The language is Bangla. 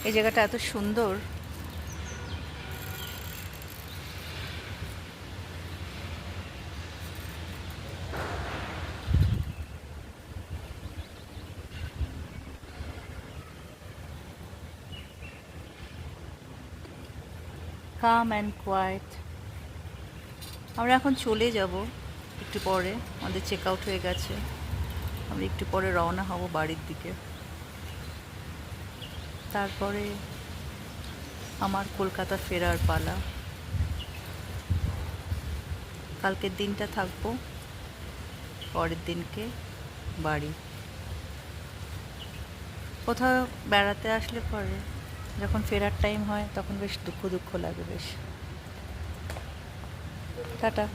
এই জায়গাটা এত সুন্দর। কাম অ্যান্ড কোয়াইট। আমরা এখন চলে যাব একটু পরে, আমাদের চেক আউট হয়ে গেছে। আমরা একটু পরে রওনা হব বাড়ির দিকে। তারপরে আমার কলকাতা ফেরার পালা। কালকের দিনটা থাকবো, পরের দিনকে বাড়ি। কোথাও বেড়াতে আসলে পরে যখন ফেরার টাইম হয় তখন বেশ দুঃখ দুঃখ লাগে বেশ। টাটা।